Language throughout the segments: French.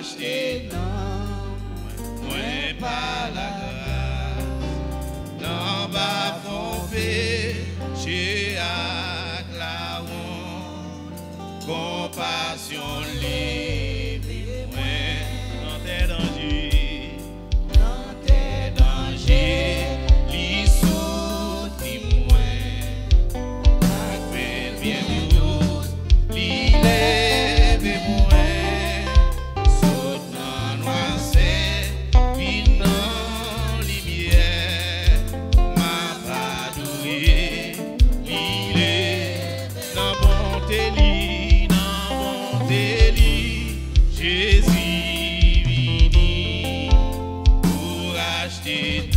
racheter, non, moi par la grâce, non, pas font péché à la honte, compassion libre, dans tes dangers, li soutenir moi, appelle bien douce, li lève moi, soutenant noir c'est, vin en lumière, ma padoué, li lève dans bonté li, Jésus vini pour acheter.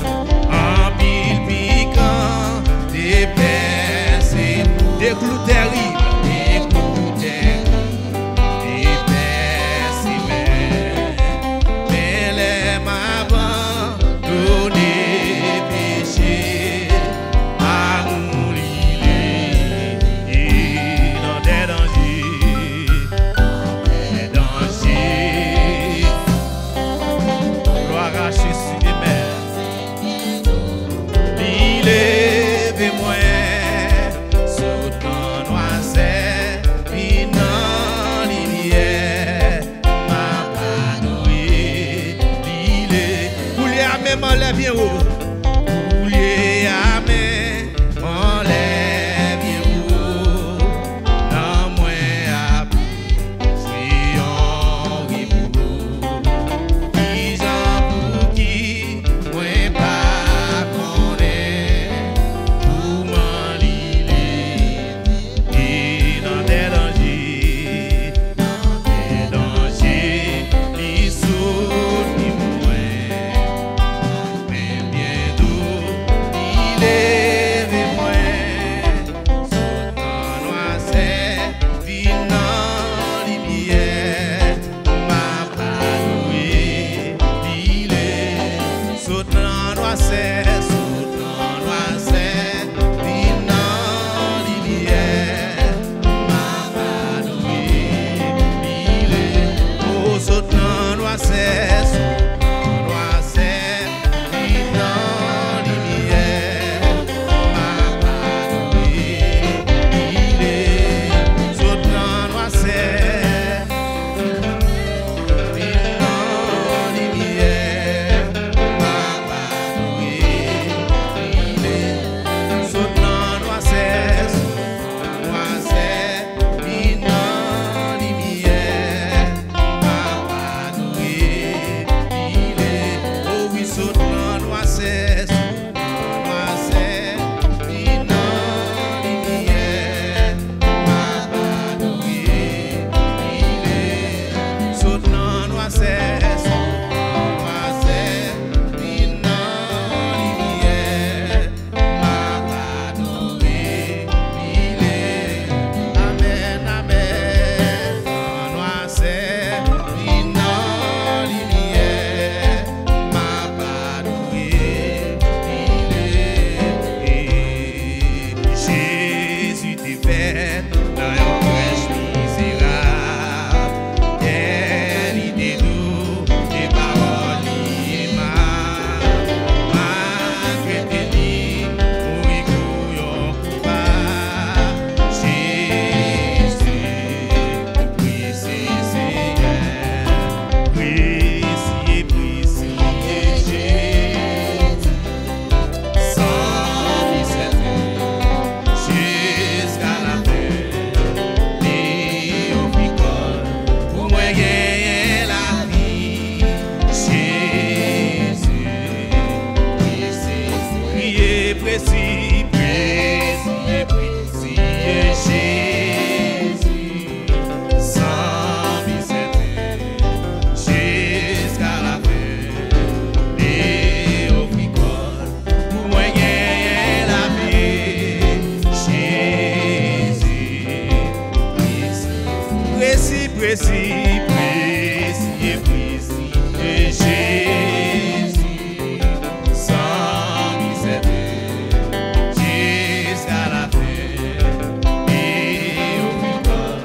En pile piquant, des percées, des clous terribles, des clous terribles, des percées, mais les m'abandonné péché, à mourir et dans des dangers, gloire à Jésus de mer. Levez-moi, sautant noisette, pinant lumière, ma panouille, poulier à même en lève bien haut, poulier à même en lève bien haut, non moins à prions ribou, qui j'en pour qui, moins pas connaît, pour m'en lire, et dans des dangers, les sauts ni moins, mais bien doux, il est moins, sautant noisette, vinant lumière, ma panouille, il est, sautant noisette, vinant lumière, ma panouille, il est, oh, sautant noisette, vinant lumière, ma panouille, il est, sautant noisette, vinant lumière, ma panouille, il est, sautant noisette, vinant lumière, ma panouille, il est, oh oui, sautant noisette, vinant lumière, ma panouille, il est, sautant noisette, vinant lumière, ma panouille, il est, amen, amen, noisette, vinant lumière, ma panouille, il est, Jésus t'est fait dans un crèche misérable, quelle idée doux, des paroles malgré tes lits, mourir couillon pas, Jésus, oui c'est Seigneur, oui c'est Jésus, sans jusqu'à la fin, Léo Picole, pour moi gagner la vie, Jésus, priez précis, Jésus, sans jusqu'à la fin, Léo Picole, pour moi gagner la vie, Jésus, précis, Jésus, sans jusqu'à la fin, Léo Picole,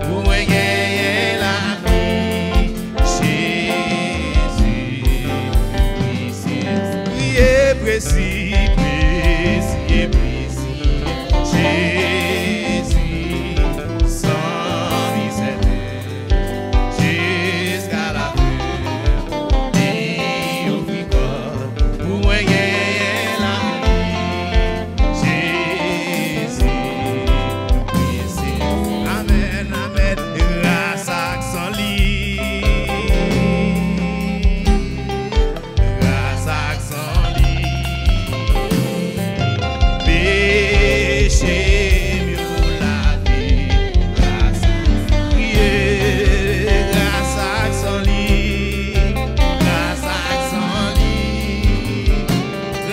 pour moi gagner la vie, Jésus, priez précis, Jésus, sans jusqu'à la fin, Léo Picole, pour moi gagner la vie, Jésus, amen, amen, grâce à son lit, grâce à son lit.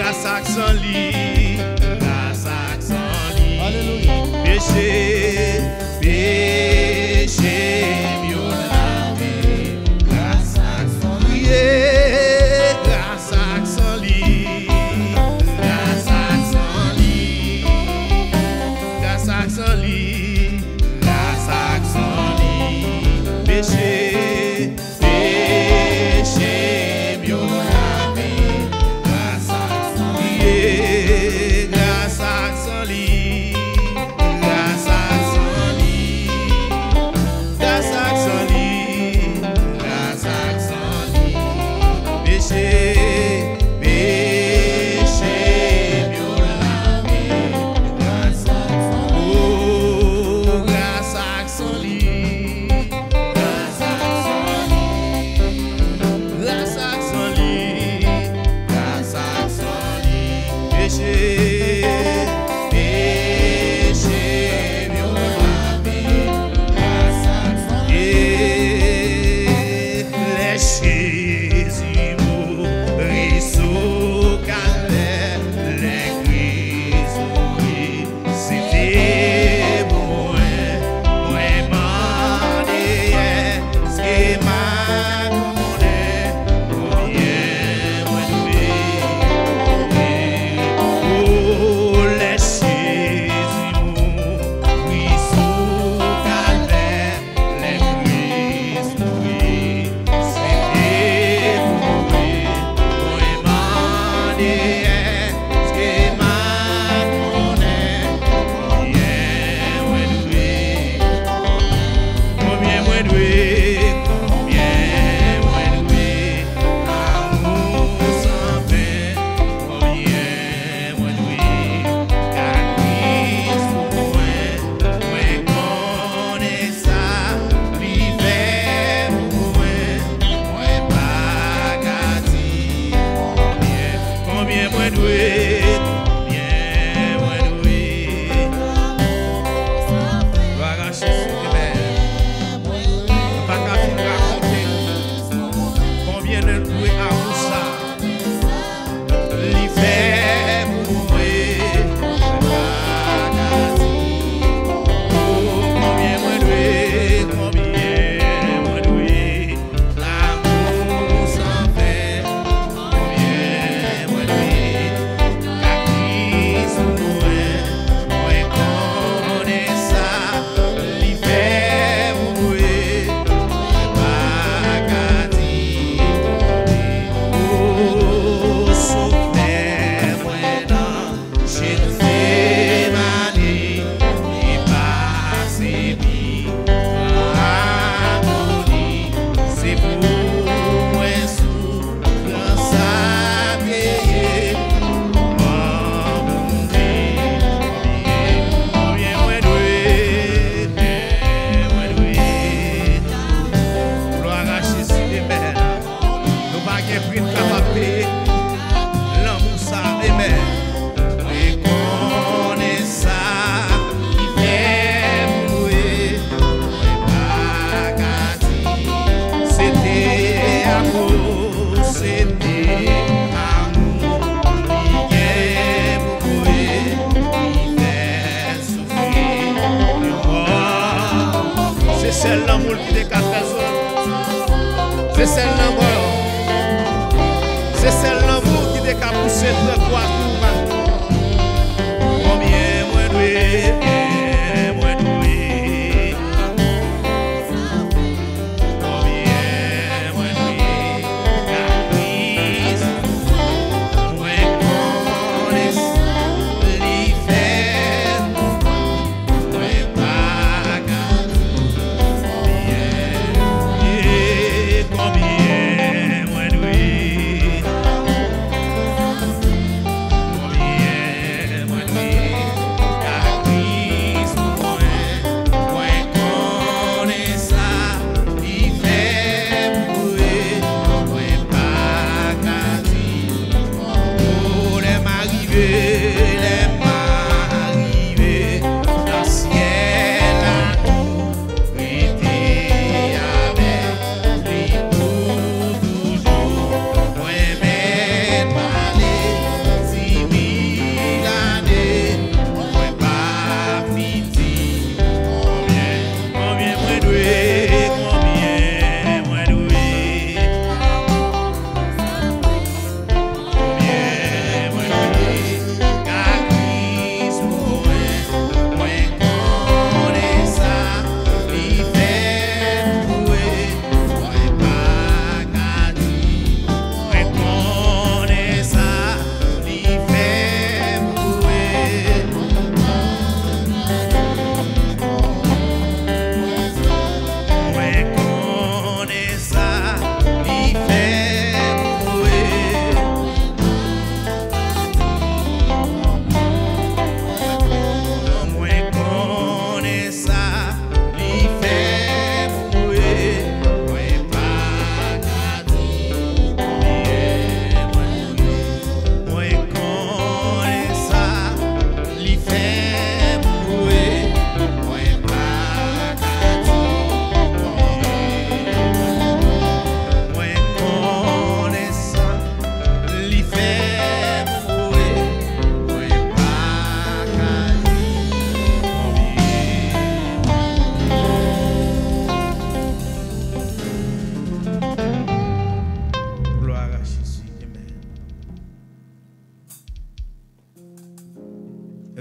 grâce à son lit, grâce à son lit. Alléluia. Péché, péché, mieux lavé, grâce à son lit, grâce à son lit, grâce à son lit, grâce à son lit, grâce à son lit, péché, péché, mieux lavé, grâce à son lit, grâce à son lit. Grâce à son lit, grâce à son lit, grâce à son lit, péché, péché, mieux lavé, grâce à son lit, oh, grâce à son lit, grâce à son lit, grâce à son lit, grâce à son lit, péché, péché, mieux lavé, grâce à son lit. Les Jésus mourit sous calvaire, les grisouilles, c'était pour moi mandé, ce qui m'a commandé, pour bien moi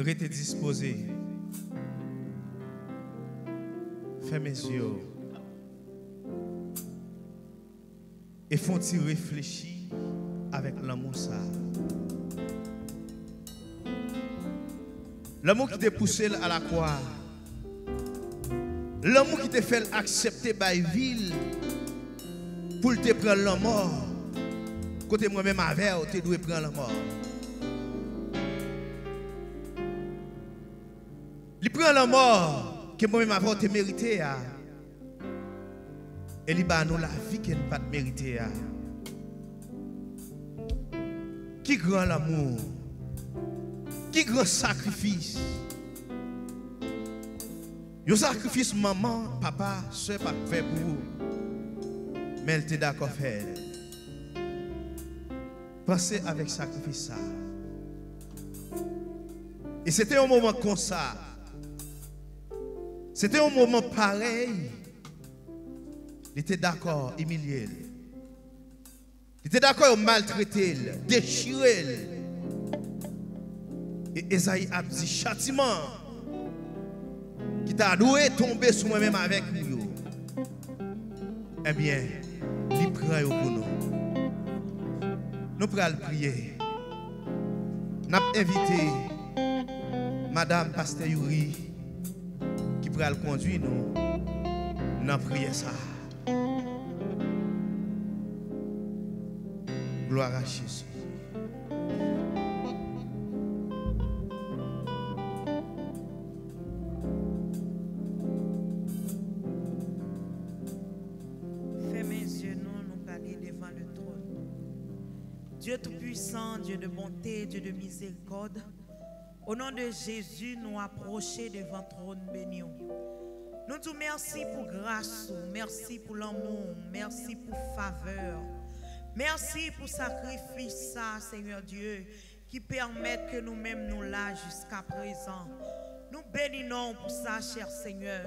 Restez disposé. Fais mes yeux. Et font-ils réfléchir avec l'amour ça. L'amour qui t'a poussé à la croix. L'amour qui t'a fait accepter by ville pour te prendre la mort. Côté moi-même avec, tu dois prendre la mort. Il prend la mort que moi-même avant te mérité. Et il bat nous la vie qu'il n'a pas mérité. Qui grand l'amour? Qui grand sacrifice? Le sacrifice maman, papa, soeur pas fait pour vous. Mais elle était d'accord faire. Pensez avec sacrifice ça. Et c'était un moment comme ça. C'était un moment pareil. Il était d'accord, humilier. Il était d'accord, maltraiter, déchirer. Et Esaïe a dit châtiment qui t'a doué tomber sur moi-même avec nous. Eh bien, il prend pour nous. Nous pourrons prier. Nous avons invité Madame Pasteur Yuri qui pourra le conduire nous. Nous avons prié ça. Gloire à Jésus. Dieu Tout-Puissant, Dieu de bonté, Dieu de miséricorde, au nom de Jésus, nous approcher devant le trône béni. Nous te merci pour grâce, merci pour l'amour, merci pour faveur, merci pour sacrifice, ça, Seigneur Dieu, qui permet que nous-mêmes nous là jusqu'à présent. Nous bénissons pour ça, cher Seigneur.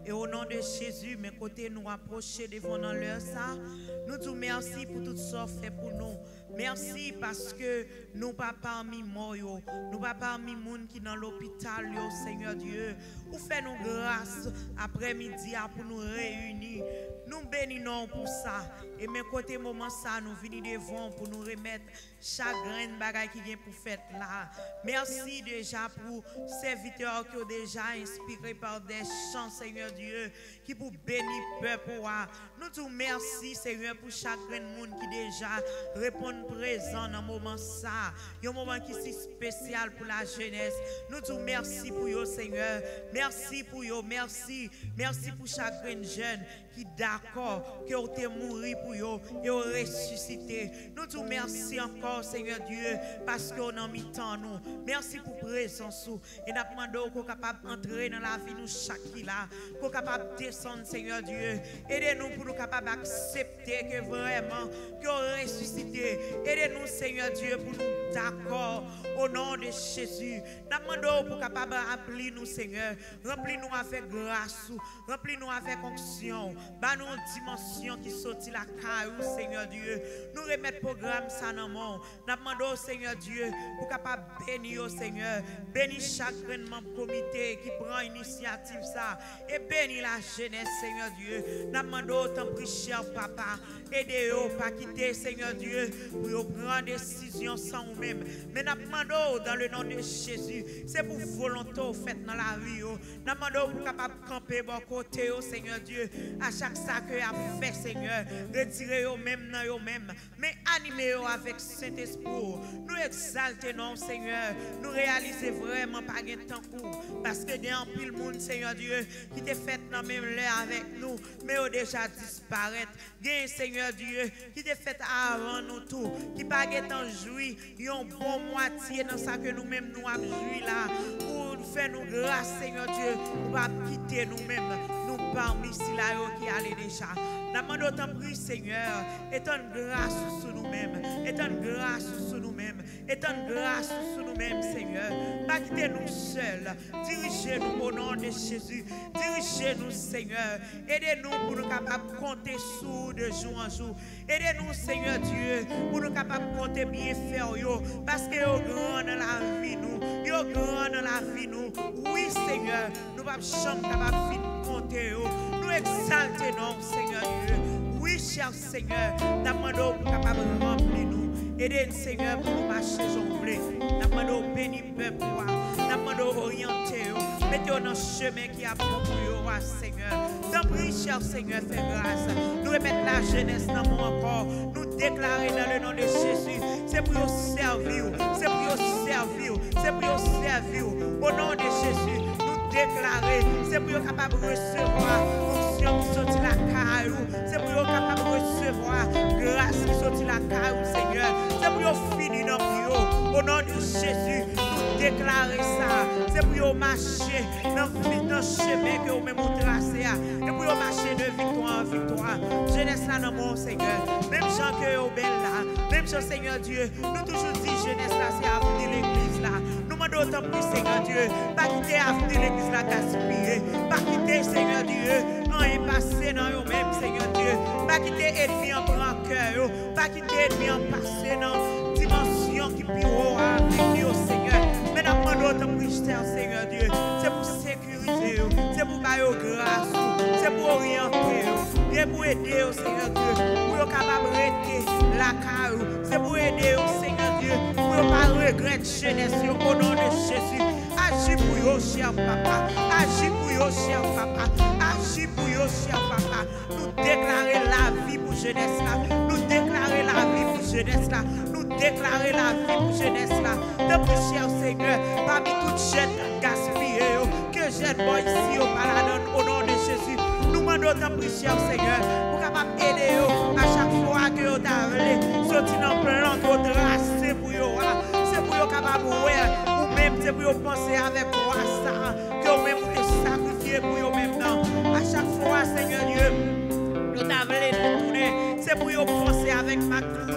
Et au nom de Jésus, mes côtés nous approcher devant l'heure ça. Nous te merci pour tout ça fait pour nous. Merci parce que nous pas parmi morts, nous pas parmi monde qui dans l'hôpital, Seigneur Dieu. Ou fait nous grâce après-midi pour nous réunir. Nous bénissons pour ça. Et mes côtés moment ça, nous venons devant pour nous remettre chaque grain de bagaille qui vient pour faire là. Merci déjà pour serviteurs qui ont déjà inspiré par des chants, Seigneur Dieu, qui pour bénir le peuple. Nous te merci, Seigneur, pour chaque grain de monde qui déjà répond présent dans le moment ça. Il y a un moment qui est spécial pour la jeunesse. Nous te merci pour vous, Seigneur. Merci pour vous, merci. Merci pour chaque grain de jeune qui d'accord, qui ont été mouru pour vous et ont ressuscité. Nous te merci encore, Seigneur Dieu, parce qu'on a mis temps nous. Merci pour présence. Et nous demandons qu'on soit capable d'entrer dans la vie nous chaque là, qu'on soit capable de descendre, Seigneur Dieu. Aidez-nous pour nous capables d'accepter que vraiment, qu'on ressuscité. Aidez-nous, Seigneur Dieu, pour nous d'accord au nom de Jésus. Nous demandons pour capable d'appeler nous, Seigneur. Remplis-nous avec grâce, remplis-nous avec onction. Bah nous une dimension qui sortit la caille, Seigneur Dieu. Nous remettre programme ça dans le monde. Nous demandons, Seigneur Dieu, pour capable bénir, Seigneur. Bénis chaque membre comité qui prend initiative ça. Et bénis la jeunesse, Seigneur Dieu. Nous demandons, tant pis, cher papa. Aidez-vous pas quitter, Seigneur Dieu, pour prendre des décisions sans vous-même. Mais nous demandons dans le nom de Jésus, c'est pour volonté faite dans la vie. Nous demandons pour capable camper bon côté, Seigneur Dieu, à chaque sac que a fait, Seigneur, retirez-vous même dans vous-même, mais animez-vous avec Saint-Esprit. Nous exaltons, Seigneur, nous réalisons vraiment pas de temps court, parce que des en pile monde, Seigneur Dieu, qui t'est fait dans même l'air avec nous, mais ont déjà disparaître. Bien, Seigneur Dieu, qui t'est fait avant nous tout, qui pas en jouir, ils ont bon moitié dans ça que nous-mêmes nous avons joui là, pour faire nous grâce, Seigneur Dieu, pour pas quitter nous-mêmes, nous parmi si là qui allait déjà. Nous demandons autant pris, Seigneur, étant grâce sur nous-mêmes, étant grâce sur nous-mêmes, étant grâce sur nous-mêmes, Seigneur. Pas quitter nous seuls, dirigez-nous au nom de Jésus, dirigez-nous, Seigneur, aidez-nous pour nous capables de compter sous de jour en jour, aidez-nous, Seigneur Dieu, pour nous capables de compter bien faire, parce que vous grand dans la vie, nous, vous grand dans la Oui, Seigneur, nous ne sommes pas capables de compter. Nous exaltons, Seigneur Dieu. Oui, cher Seigneur, nous demandons capable de remplir nous. Aidez-nous, Seigneur, pour nous marcher jongler. Nous demandons bénir peuple. Nous demandons orienter. Mettez-nous dans le chemin qui est approprié, Seigneur. Tant pis, cher Seigneur, fais grâce. Nous remettons la jeunesse dans mon encore. Nous déclarer dans le nom de Jésus. C'est pour nous servir. C'est pour nous servir. C'est pour nous servir. Au nom de Jésus, nous déclarer. C'est pour nous capables de recevoir l'onction qui sortit la caillou. C'est pour nous capables de recevoir grâce qui sortit la caillou, Seigneur. C'est pour nous finir dans le au nom de Jésus, nous déclarer ça. C'est pour nous marcher dans le chemin que nous avons tracé. Et pour nous marcher de victoire en victoire. Jeunesse là dans mon Seigneur. Même gens que vous belle là. Même gens, Seigneur Dieu. Nous toujours dit jeunesse là, c'est avenir l'église là. Nous demandons autant plus, Seigneur Dieu. Pas quitter avenir l'église là gaspiller. Pas quitter, Seigneur Dieu. Non, est passé dans eux-mêmes, Seigneur Dieu. Pas quitter ennemi en grand cœur. Pas quitter ennemi en passé dans dimension qui pire avec nous, Seigneur. Mais nous demandons autant plus, Seigneur Dieu. C'est pour sécuriser, c'est pour bailler grâce, c'est pour orienter, et pour aider, Seigneur Dieu, pour être capable de rester la carrière, c'est pour aider, Seigneur Dieu, pour ne pas regretter jeunesse au nom de Jésus. Agis pour eux, cher papa, agis pour eux, cher papa, agis pour eux, cher papa. Nous déclarer la vie pour jeunesse là, nous déclarer la vie pour jeunesse là, nous déclarer la vie pour jeunesse là. Depuis, cher Seigneur, parmi toutes jeunes gaspillées, que jeune boy ici au nom de Jésus. Nous demandons ta prière, Seigneur, pour capable aider à chaque fois que vous avez sorti dans le plan que vous tracez pour vous. C'est pour vous capable ou même c'est pour vous penser avec moi ça, que vous même vous sacrifier pour vous-même. À chaque fois, Seigneur Dieu, nous t'avons tourner. C'est pour vous penser avec ma clou,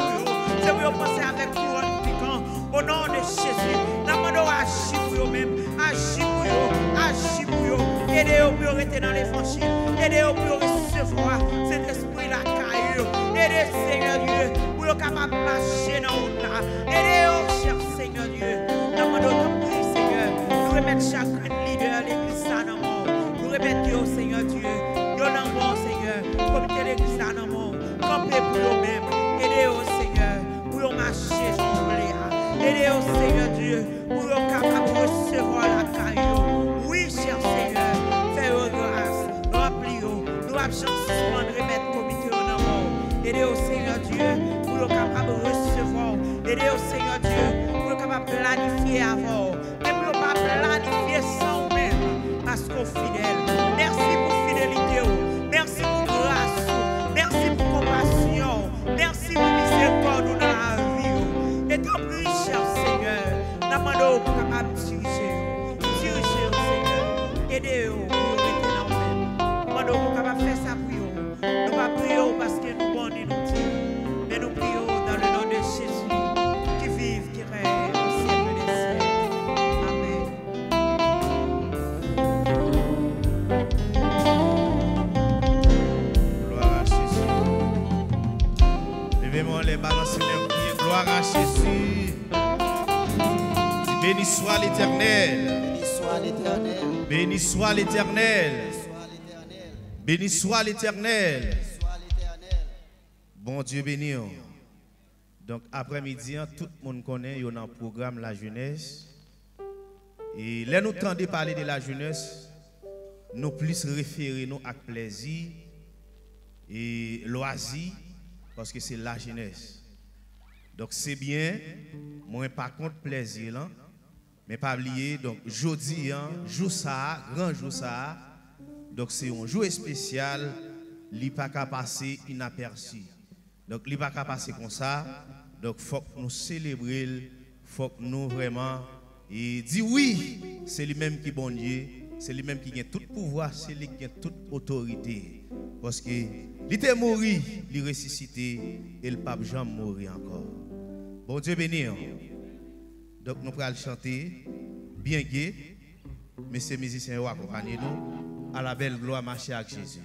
c'est pour vous penser avec couronne piquant. Au nom de Jésus, nous demandons agir pour vous-même, agir pour vous, agir pour vous. Aidez-vous pour rester dans l'évangile. Aidez-vous pour recevoir cet esprit-là caillou. Aidez, Seigneur Dieu, pour être capable de marcher dans le tas. Aidez-vous, cher Seigneur Dieu. Nous demandons ton prix, Seigneur. Nous remettons chaque leader, l'église là dans le monde. Nous remettons, Seigneur Dieu. Nous dans le monde, Seigneur. Comité l'église là dans le monde. Campez pour vous-même. Aidez-vous, Seigneur, pour marcher dans le tas. Aidez-vous, Seigneur Dieu, pour être capable de recevoir la caillou. Oui, cher Seigneur. Fais-vous grâce. Remplis-vous. Nous avons suspendre remettre le comité dans le monde. Aidez-vous, Seigneur Dieu, pour être capable de recevoir. Aidez-vous, Seigneur Dieu, pour être capable de planifier avant. Mais pour ne pas planifier sans vous-même. Parce qu'on est fidèle. Merci pour fidélité. Merci pour grâce. Merci pour compassion. Merci pour miséricorde dans la vie. Et tant plus, cher Seigneur, nous demandons pour capable de diriger, Seigneur. Aidez-vous pour rester dans vous-même. Nous demandons pour capable de faire ça pour vous. Nous ne pas prions parce que nous bons et nous tirons. Mais nous prions dans le nom de Jésus qui vive, qui règne au siècle des siècles. Amen. Gloire à Jésus. Levez-moi les balancer les pieds. Gloire à Jésus. Béni soit l'Éternel. Béni soit l'Éternel. Béni soit l'Éternel. Béni soit l'Éternel. Bon Dieu béni. Donc après-midi, tout le monde connaît, il y a un programme La Jeunesse. Et là, nous tendons parler de la jeunesse, nous plus référer nous à plaisir et loisir, parce que c'est la jeunesse. Donc c'est bien, moi par contre plaisir là, mais pas oublier, donc jeudi, jour ça, grand jour ça, donc c'est un jour spécial, il n'est pas qu'à passer inaperçu. Donc il n'est pas qu'à passer comme ça, donc il faut que nous célébrions, il faut que nous vraiment et dire oui, c'est lui-même qui est bon Dieu, c'est lui-même qui a tout pouvoir, c'est lui qui a toute autorité. Parce que il était mort, il est ressuscité et le pape Jean mourir encore. Bon Dieu béni. Donc nous allons chanter bien gai, mais ces musiciens vont accompagner nous à la belle gloire marcher avec Jésus.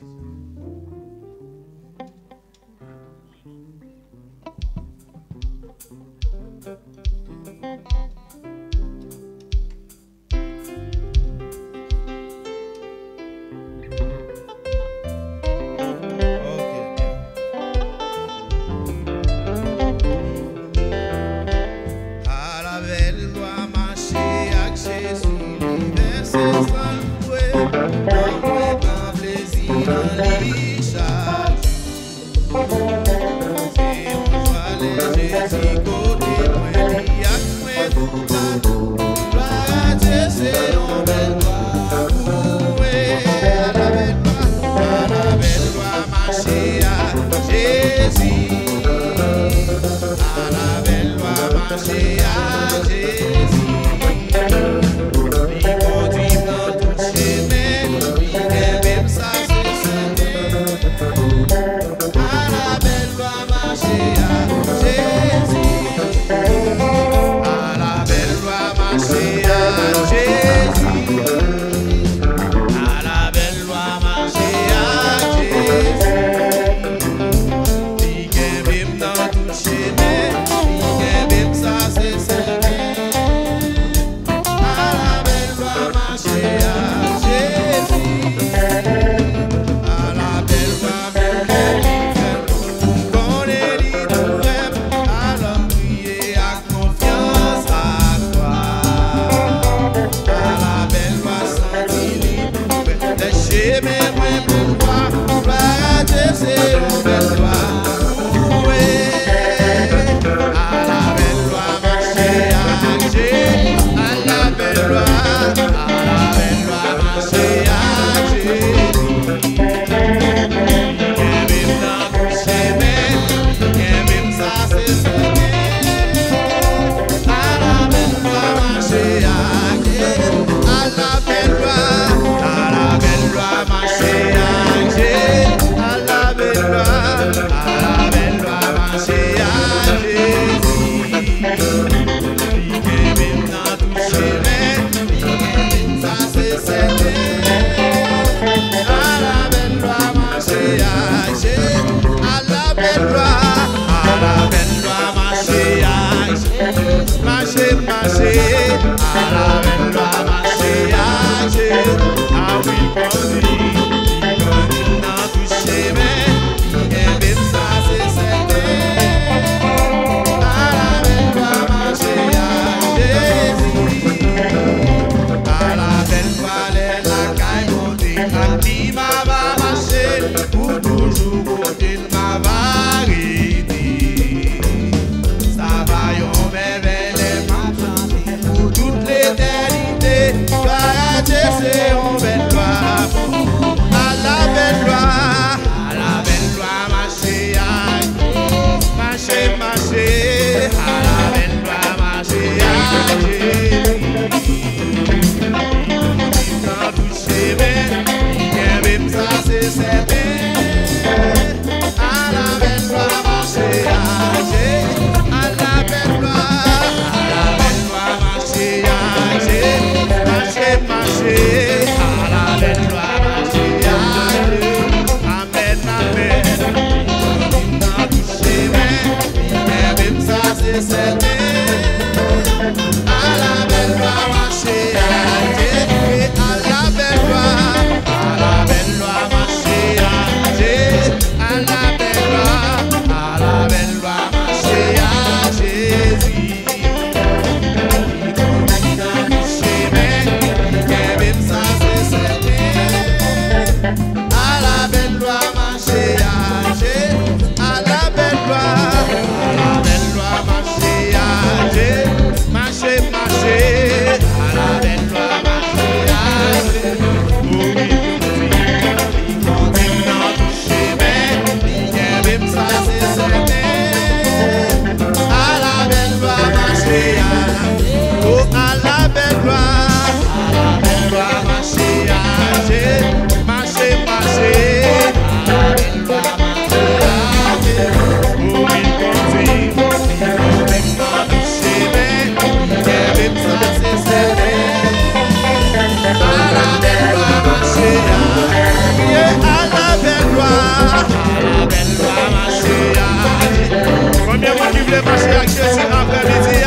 Combien de monde qui voulait marcher avec Jésus après-midi?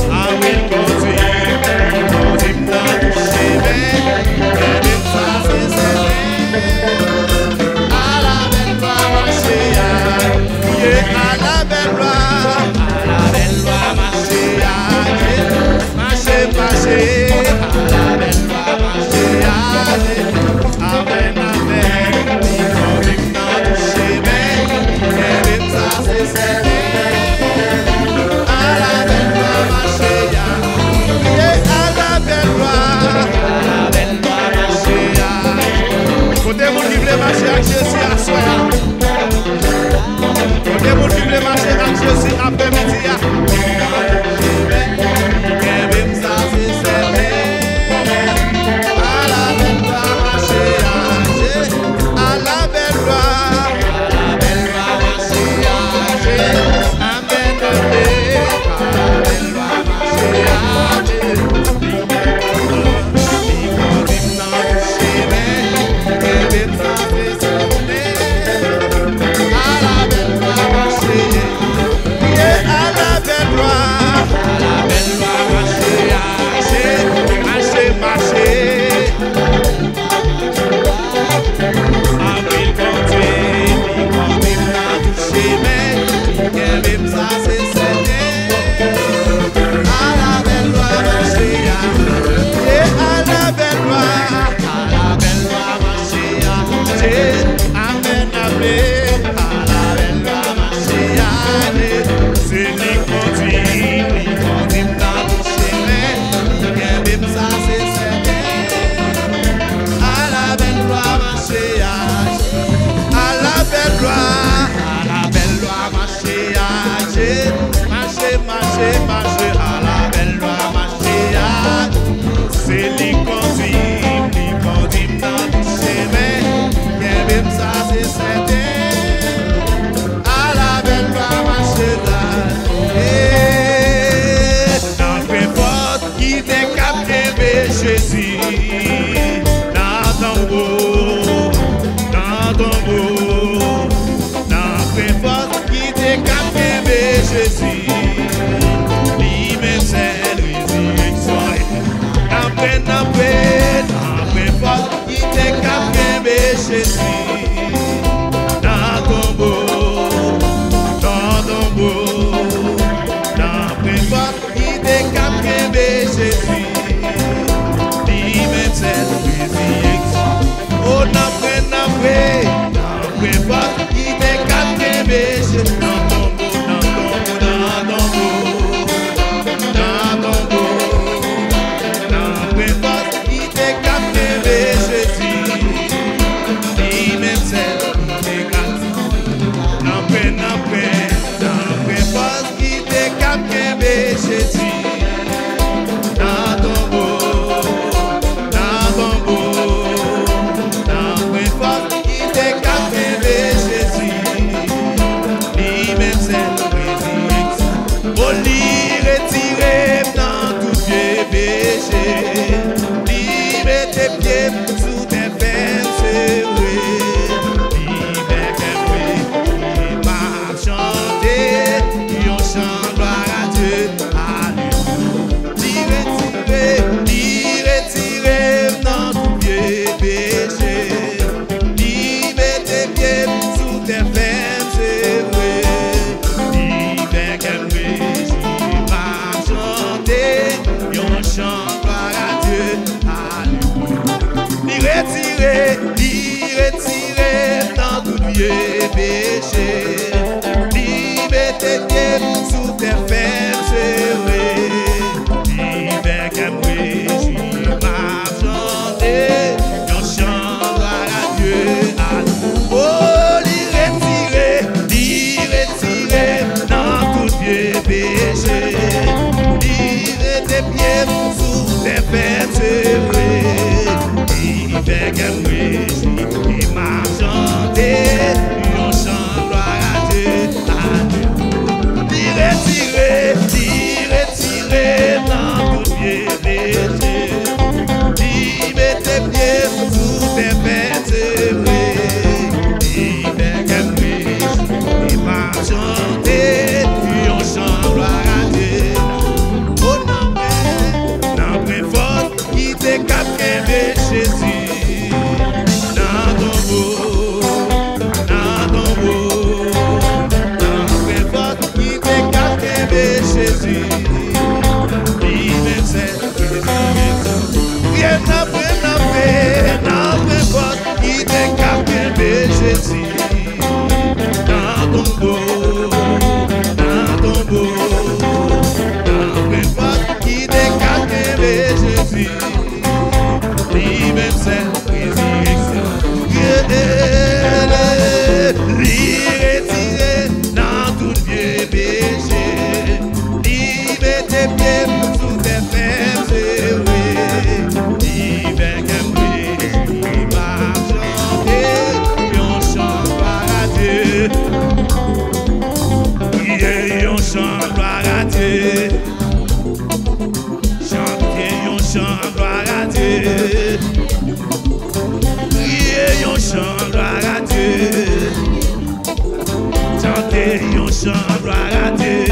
I will go. suis après-midi. Ça c'est certain. À la belle loi, marcher à la belle loi, marcher amen. À la belle loi, marcher Tirer, chant gloire à Dieu. Criez un chant gloire à Dieu. Chantez un chant gloire à Dieu.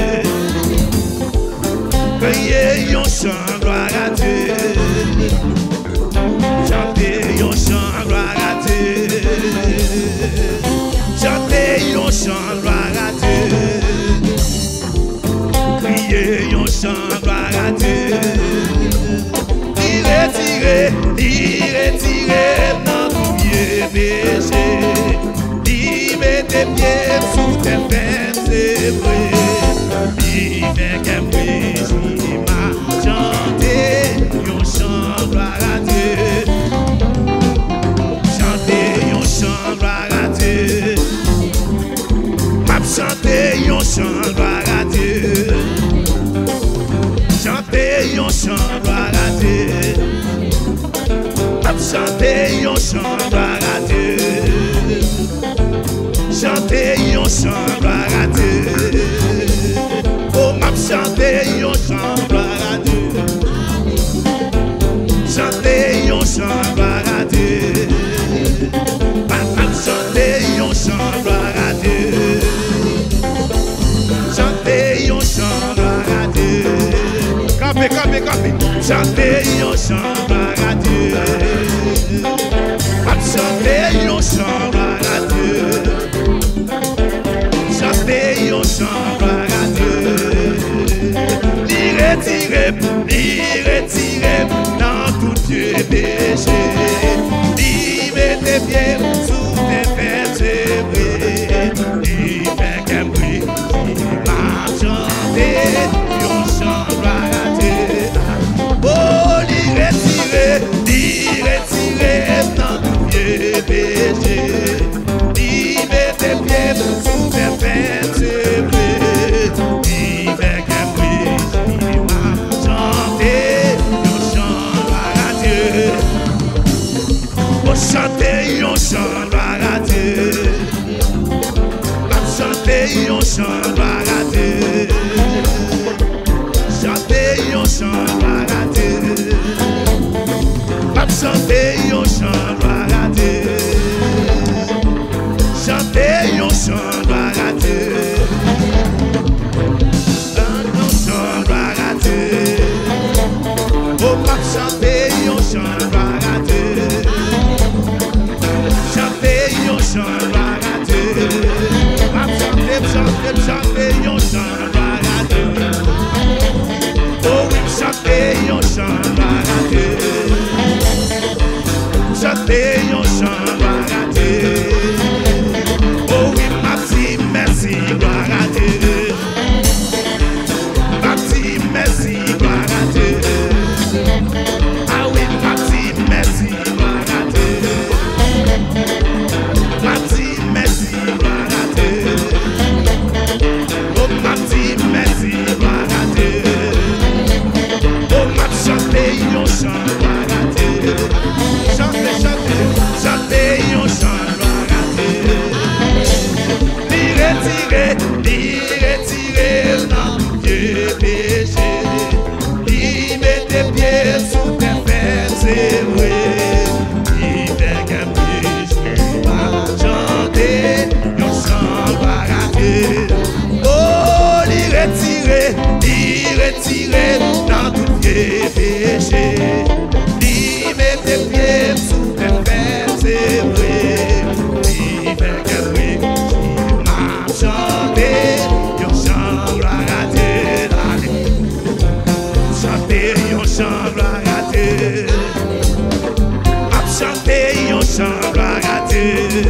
Criez un chant gloire à Dieu. Chantez un chant gloire à Dieu. Chantez un chant gloire à Dieu. Criez un chant gloire à Dieu. Tirez dans tout pied péché. Mettez pieds sous tes fêtes, c'est vrai. Il fait qu'un bruit, il m'a chanté. Yon chant gloire à Dieu. Chantez yon chant gloire à Dieu. M'a chanté yon chant gloire à Dieu. Chantez yon chant gloire à Dieu. M'a chanté yon chant gloire à Dieu. Chantez yon chant gloire à Dieu. Oh, m'a chanté yon chant gloire à Dieu. Chantez yon chant gloire à Dieu. M'a chanté yon chant gloire à Dieu. Chantez yon chant gloire à Dieu. Campé. Chantez yon chant gloire à Dieu. M'a chanté yon chant gloire à Dieu. Chantez yon chant gloire à Dieu. Tirez dans tout Dieu péché. Mettez pieds sous tes fêtes, c'est vrai. Il fait qu'un bruit, il m'a chanté yon chant gloire à Dieu. Oh, tirez dans tout Dieu péché. Mettez pieds sous tes fêtes, c'est vrai. Il fait qu'un bruit, il m'a chanté yon chant gloire à Dieu. Oh, chantez yon chant gloire à Dieu. Chantez yon chant gloire à Dieu. Chantez yon chant gloire à Dieu. Chantez yon chant gloire à Dieu. Chantez yon chant gloire à Dieu. Yon chant gloire à Dieu. Oh, chantez yon chant gloire à Dieu. Chantez yon chant gloire à Dieu. Chantez yon chant gloire à Dieu. Oh oui, chantez yon chant gloire à Dieu. Chantez yon chant gloire à Dieu. Oh oui, merci, gloire à Dieu. Merci, gloire à Dieu. Ah oui, merci, gloire à Dieu. Merci, gloire à Dieu. Oh, merci, gloire à Dieu. Oh, chantez yon chant gloire à Dieu. Chantez yon chant gloire à Dieu. Tirez dans tout Dieu péché. Mettez pieds sous tes fêtes, c'est vrai. Il fait qu'un bruit, je vais chanter yon chant gloire à Dieu. Oh, tirez dans tout Dieu péché. Mettez pieds sous tes fêtes, c'est vrai. Il fait qu'un bruit, je vais chanter yon chant gloire à Dieu. Chantez yon chant gloire à Dieu. Chantez yon chant gloire à Dieu.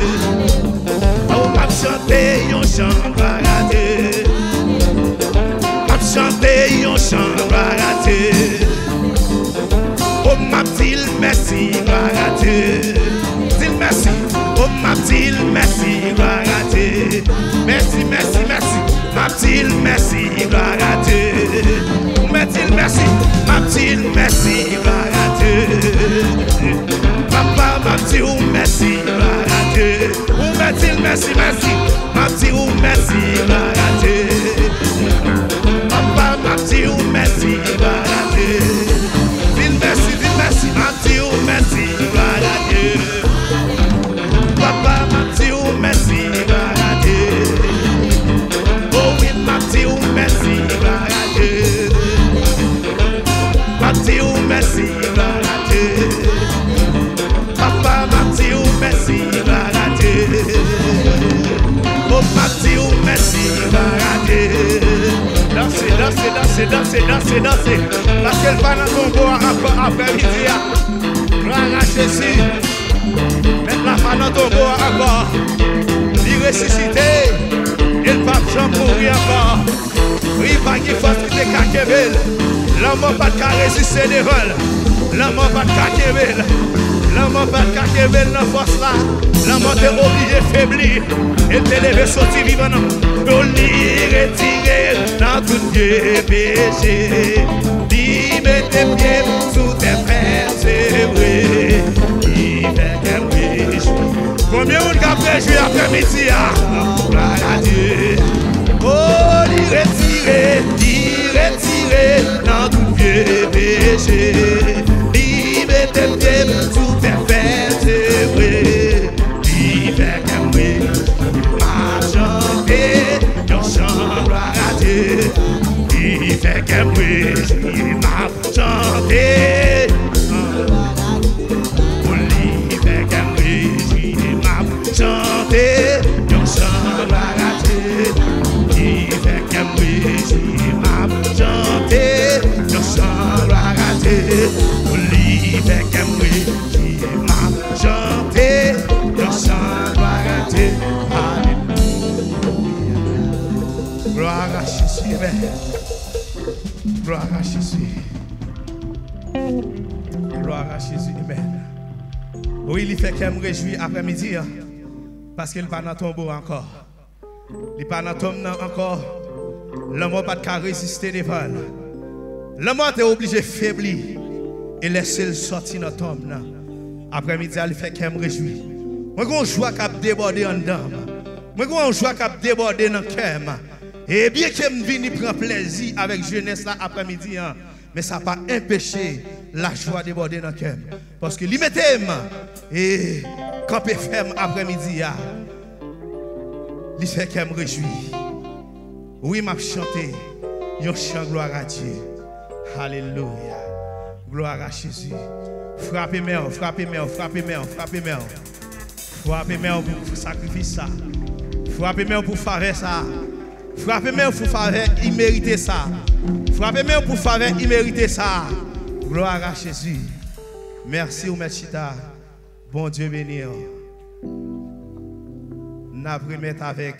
Oh, chantez yon chant gloire à Dieu. Chantez yon chant gloire à Dieu. Oh, m'a dit merci, gloire à Dieu. Dis merci. Oh, m'a dit merci, gloire à Dieu. Merci. M'a dit merci, gloire à Dieu. M'a dit merci, gloire à Dieu. Papa m'a dit merci, gloire à Dieu. M'a dit merci, m'a dit merci, gloire à Dieu. Papa m'a dit merci, gloire à Dieu. Dis merci. danser, danser. Parce qu'elle va dans ton bois après-midi. Gloire à Jésus. Maintenant, pas dans ton bois encore. Il ressuscité. Il ne va jamais mourir encore. Oui, pas qu'il faut qu'il te caquebel. L'homme pas de résister des vols. L'homme pas de caquebel. L'homme pas de caquebel dans force là. L'homme t'est obligé de faiblir. Et te lever sortir vivant. Pour l'y retirer dans tout Dieu péché. D'y mettre tes pieds sous tes frères, c'est vrai. Il fait qu'un péché. Combien on a préjoué après-midi? Gloire à Dieu. Oh, l'y retirer dans tout vieux péché. D'y mettre tes pieds sous tes frères, c'est vrai. Il fait qu'un péché. Il fait qu'un bruit, il m'a chanté. Il fait qu'un bruit, il m'a chanté. Yon chant va rater. Il fait qu'un bruit, il m'a chanté. Yon chant va rater. Il fait qu'un bruit, il m'a chanté. Yon chant va rater. Gloire à Jésus, Amen. Gloire à Jésus. Gloire à Jésus, Amen. Oui, il fait qu'elle me réjouit après-midi, parce qu'il n'est pas dans le tombeau encore. Il n'est pas dans le tombeau encore. L'homme n'a pas de résister devant. L'homme est obligé de faiblir et laisser le sortir dans le tombeau. Après-midi, il fait qu'elle me réjouit. Moi, je joie qu'à déborder en dedans. Moi, je joie qu'à déborder dans le cœur. Et bien que je vienne prendre plaisir avec jeunesse là après-midi, mais ça n'a pas empêché la joie de déborder dans le cœur. Parce que l'immédiat et quand je ferme après-midi, il fait qu'elle me réjouit. Oui, m'a chanté, je chante gloire à Dieu. Alléluia. Gloire à Jésus. Frappez-moi, frappez-moi, frappez-moi, frappez-moi. Frappez-moi pour sacrifier ça. Frappez-moi pour faire ça. Frappez-moi pour faveur, il mérite ça. Frappez-moi pour faveur, il mérite ça. Gloire à Jésus. Merci, Oumechita. Bon Dieu béni. N'a remettre avec